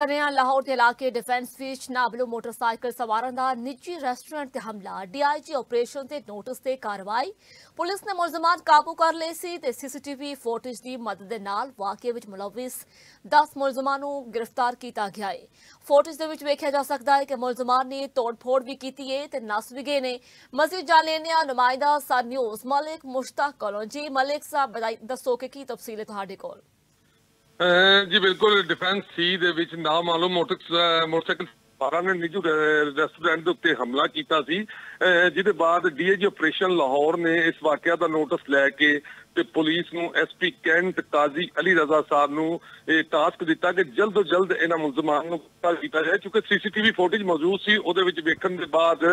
लाहौर के इलाके defence which नाबलो motorcycle सवारां दा निजी रेस्टोरेंट ते हमला डीआईजी ऑपरेशन ते नोटिस ते कार्रवाई पुलिस ने मुलजमान काबू कर लए सी ते सीसीटीवी फुटेज दी मदद दे नाल वाकये विच मुलविस 10 मुलजमान नूं गिरफ्तार कीता गया है। फुटेज दे विच वेख्या जा सकदा है कि मुलजमान ने तोड़-फोड़ भी कीती है ते नस भी गए ने। मजीद जान लेने नुमाइंदा सन न्यूज़ मलिक मुश्ताक कोलों। जी मलिक साहब दसो कि की तफसील है तुहाडे कोल? जी बिल्कुल डिफेंस सी ਦੇ ਵਿੱਚ ਨਾਮਾਲੂਮ ਮੋਟਰਸਾਈਕਲ ਸਵਾਰਾਂ ਨੇ ਨਿੱਜੀ ਰੈਸਟੋਰੈਂਟ ਦੇ ਉੱਤੇ ਹਮਲਾ ਕੀਤਾ ਸੀ, ਜਿਹਦੇ ਬਾਅਦ ਡੀਏਜੀ ਆਪਰੇਸ਼ਨ ਲਾਹੌਰ ਨੇ ਇਸ ਵਾਕਿਆ ਦਾ ਨੋਟਿਸ ਲੈ ਕੇ ਤੇ ਪੁਲਿਸ ਨੂੰ ਐਸਪੀ ਕੈਂਟ ਕਾਜ਼ੀ ਅਲੀ ਰਜ਼ਾ ਸਾਹਿਬ ਨੂੰ ਇਹ ਟਾਸਕ ਦਿੱਤਾ ਕਿ ਜਲਦ ਤੋਂ ਜਲਦ ਇਹਨਾਂ ਮੁਲਜ਼ਮਾਂ ਨੂੰ ਗ੍ਰਿਫਤਾਰ ਕੀਤਾ ਜਾਏ। ਕਿਉਂਕਿ ਸੀਸੀਟੀਵੀ ਫੁਟੇਜ ਮੌਜੂਦ ਸੀ, ਉਹਦੇ ਵਿੱਚ ਵੇਖਣ ਦੇ ਬਾਅਦ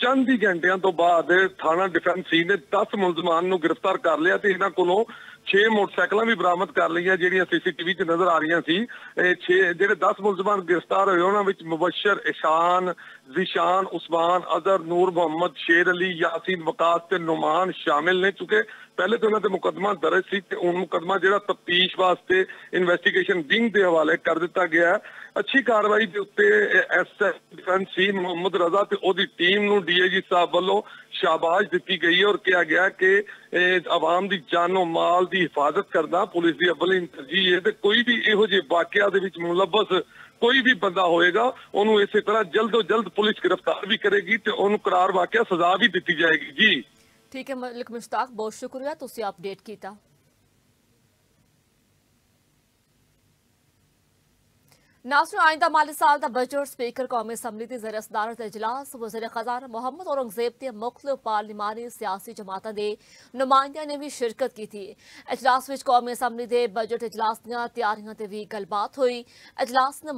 ਚੰਦ ਹੀ ਘੰਟਿਆਂ ਤੋਂ ਬਾਅਦ ਥਾਣਾ ਡਿਫੈਂਸ ਸੀ ਨੇ 10 ਮੁਲਜ਼ਮਾਂ ਨੂੰ ਗ੍ਰਿਫਤਾਰ ਕਰ ਲਿਆ ਤੇ ਇਹਨਾਂ ਕੋਲੋਂ 6 मोटरसाइकिल भी बरामद कर ली ਜਿਹੜੀਆਂ सीसीटीवी च नजर आ रही सी। 6 ਜਿਹੜੇ 10 मुलजमान गिरफ्तार होए ਉਹਨਾਂ ਵਿੱਚ मुबशर इशान जिशान उस्मान अजहर नूर मोहम्मद शेर अली यासीन वकास ਤੇ नुमान शामिल ने। चूंकि ਪਹਿਲੇ तो ਉਹਨਾਂ ਤੇ ਮੁਕੱਦਮਾ ਦਰਜ ਸੀ ਤੇ ਹੁਣ ਮੁਕੱਦਮਾ ਜਿਹੜਾ ਤਫਤੀਸ਼ ਵਾਸਤੇ ਇਨਵੈਸਟੀਗੇਸ਼ਨ ਵਿੰਗ ਦੇ ਹਵਾਲੇ ਕਰ ਦਿੱਤਾ ਗਿਆ। अच्छी कार्रवाई के उत्ते एसएस डिफेंस सी मोहम्मद रजा ते ओदी टीम नूं डीआईजी साहब वालों शाबाश दी गई और कहा गया कि आवाम की जानो माल की हिफाजत करना पुलिस की अव्वल तरजीह है। तो कोई भी इहो जिहे वाकिया दे विच मुलव्वस कोई भी बंदा होएगा उन्होंने इस तरह जल्द तो जल्द पुलिस गिरफ्तार भी करेगी तो उन्होंने करार वाकिया सजा भी दी जाएगी। जी ठीक है मलिक मुश्ताक, बहुत शुक्रिया तुसीं अपडेट किया। नाज़रीन, आइंदा माली साल का बजट स्पीकर कौमी असम्बली की ज़र सदारत इजलास वज़ीर खजाना मोहम्मद औरंगजेब ते मुख्तलिफ पार्लिमानी सियासी जमातों के नुमाइंदियों ने भी शिरकत की थी। इजलास में कौमी असम्बली के बजट इजलास दी तैयारियों से भी गलबात हुई। इजलास ने